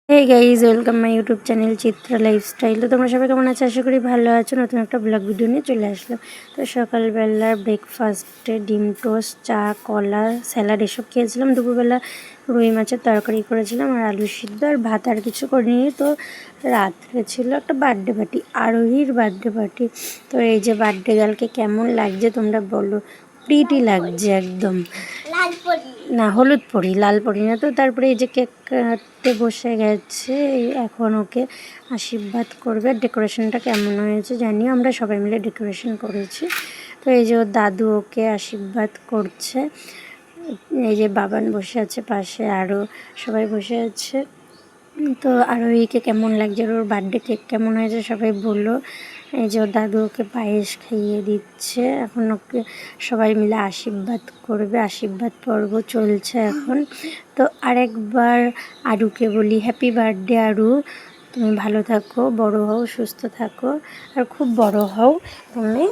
Hey guys, welcome my YouTube channel Chitra lifestyle. তো তোমরা সবাই কেমন আছো? আশা করি ভালো আছো। নতুন একটা ব্লগ ভিডিও নিয়ে চলে আসলাম। তো সকালবেলা ব্রেকফাস্টে ডিম টোস্ট, চা, কলা, স্যালাড এসব খেয়েছিলাম। দুপুরবেলা রুই মাছের তরকারি করেছিলাম আর আলু সিদ্ধ আর ভাত, আর কিছু করিনি। তো রাত্রে ছিল একটা বার্থডে পার্টি, আরোহীর বার্থডে পার্টি। তো এই যে বার্থডে গার্লকে কেমন লাগছে তোমরা বলো। প্রিটি লাগছে একদম। না, হলুদ পরি, লাল পরি না। তো তারপরে এই যে কেক কাটতে বসে গেছে, এখন ওকে আশীর্বাদ করবে। ডেকোরেশনটা কেমন হয়েছে জানিও, আমরা সবাই মিলে ডেকোরেশন করেছি। তো এই যে ওর দাদু ওকে আশীর্বাদ করছে। এই যে বাবান বসে আছে পাশে, আরও সবাই বসে আছে। তো আরোহীকে কেমন লাগছে, ওর বার্থডে কেক কেমন হয়েছে সবাই বললো। এই যে ওর দাদু ওকে পায়েস খাইয়ে দিচ্ছে। এখন ওকে সবাই মিলে আশীর্বাদ করবে, আশীর্বাদ পর্ব চলছে এখন। তো আরেকবার আরুকে বলি হ্যাপি বার্থডে আরু, তুমি ভালো থাকো, বড় হও, সুস্থ থাকো, আর খুব বড় হও তুমি,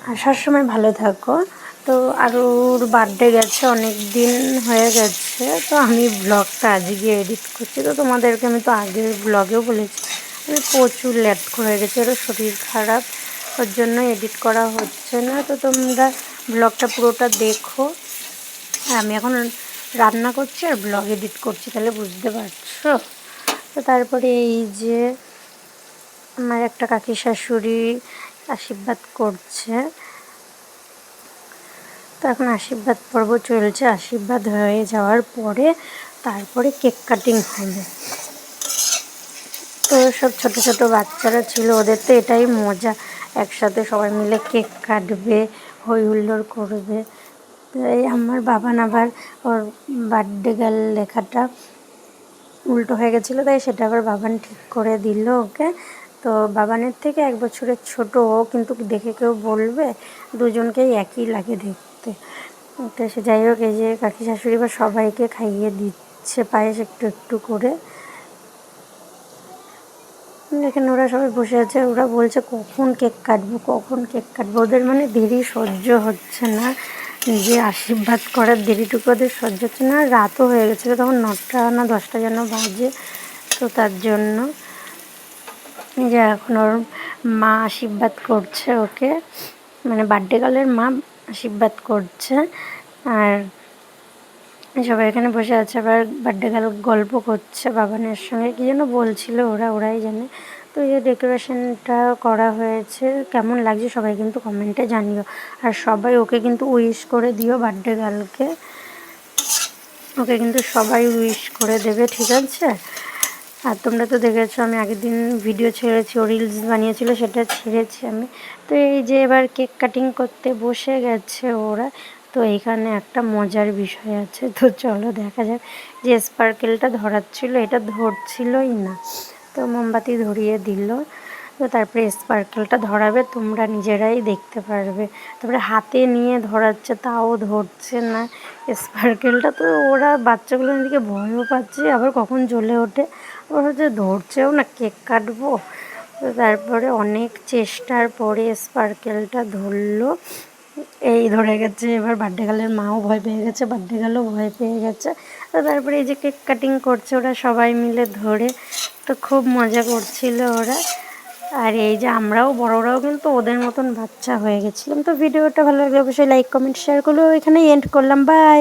আর সবসময় ভালো থাকো। তো আরুর বার্থডে গেছে, অনেক দিন হয়ে গেছে। তো আমি ব্লগটা আজকে এডিট করছি। তো তোমাদেরকে আমি তো আগের ব্লগেও বলেছি আমি প্রচুর লেট করে গেছি, ওর শরীর খারাপ, ওর জন্য এডিট করা হচ্ছে না। তো তোমরা ব্লগটা পুরোটা দেখো। আর আমি এখন রান্না করছি আর ব্লগ এডিট করছি, তাহলে বুঝতে পারছো। তো তারপরে এই যে আমার একটা কাকি শাশুড়ি আশীর্বাদ করছে। তো এখন আশীর্বাদ পর্ব চলছে। আশীর্বাদ হয়ে যাওয়ার পরে তারপরে কেক কাটিং হবে। তো সব ছোট ছোট বাচ্চারা ছিল, ওদের তো এটাই মজা, একসাথে সবাই মিলে কেক কাটবে, হই হুল্লোড় করবে। তো এই আমার বাবান আবার ওর বার্থডে গার্ল লেখাটা উল্টো হয়ে গেছিলো, তাই সেটা আবার বাবান ঠিক করে দিল ওকে। তো বাবানের থেকে 1 বছরের ছোট ও, কিন্তু দেখে কেউ বলবে দুজনকেই একই লাগে দেখতে। তো সে যাই হোক, এই যে কাকি শাশুড়ি বা সবাইকে খাইয়ে দিচ্ছে পায়েস একটু একটু করে। এখানে ওরা সবাই বসে আছে, ওরা বলছে কখন কেক কাটবো, কখন কেক কাটবো। ওদের মানে দেরি সহ্য হচ্ছে না, যে আশীর্বাদ করার দেরিটুকু ওদের সহ্য হচ্ছে না। রাতও হয়ে গেছিলো, তখন 9টা না 10টা যেন বাজে। তো তার জন্য এই যে এখন ওর মা আশীর্বাদ করছে ওকে, মানে বার্থডে গার্লের মা আশীর্বাদ করছে। আর সবাই এখানে বসে আছে, আবার বার্থডে গার্ল গল্প করছে বাবানের সঙ্গে, কী যেন বলছিল ওরাই জানে। তো এই যে ডেকোরেশনটা করা হয়েছে, কেমন লাগছে সবাই কিন্তু কমেন্টে জানিও। আর সবাই ওকে কিন্তু উইশ করে দিও, বার্থডে গার্লকে ওকে কিন্তু সবাই উইশ করে দেবে, ঠিক আছে। আর তোমরা তো দেখেছো আমি আগের দিন ভিডিও ছেড়েছি, ও রিলস বানিয়েছিল, সেটা ছেড়েছি আমি। তো এই যে এবার কেক কাটিং করতে বসে গেছে ওরা। তো এইখানে একটা মজার বিষয় আছে, তো চলো দেখা যাক। যে স্পার্কেলটা ধরাচ্ছিল এটা ধরছিলই না, তো মোমবাতি ধরিয়ে দিল। তো তারপরে স্পার্কেলটা ধরাবে, তোমরা নিজেরাই দেখতে পারবে। তারপরে হাতে নিয়ে ধরাচ্ছে, তাও ধরছে না স্পার্কেলটা। তো ওরা বাচ্চাগুলো এদিকে ভয়ও পাচ্ছে, আবার কখন জ্বলে ওঠে, আবার হচ্ছে ধরছেও না, কেক কাটবো। তো তারপরে অনেক চেষ্টার পরে স্পার্কেলটা ধরলো, এই ধরে গেছে। এবার বার্থডে গার্লের মাও ভয় পেয়ে গেছে, বার্থডে গার্লও ভয় পেয়ে গেছে। তো তারপরে এই যে কেক কাটিং করছে ওরা সবাই মিলে ধরে, তো খুব মজা করছিল ওরা। আর এই যে আমরাও বড়রাও কিন্তু ওদের মতন বাচ্চা হয়ে গেছিলাম। তো ভিডিওটা ভালো লাগলে অবশ্যই লাইক কমেন্ট শেয়ার করলেও এখানেই এন্ড করলাম, বাই।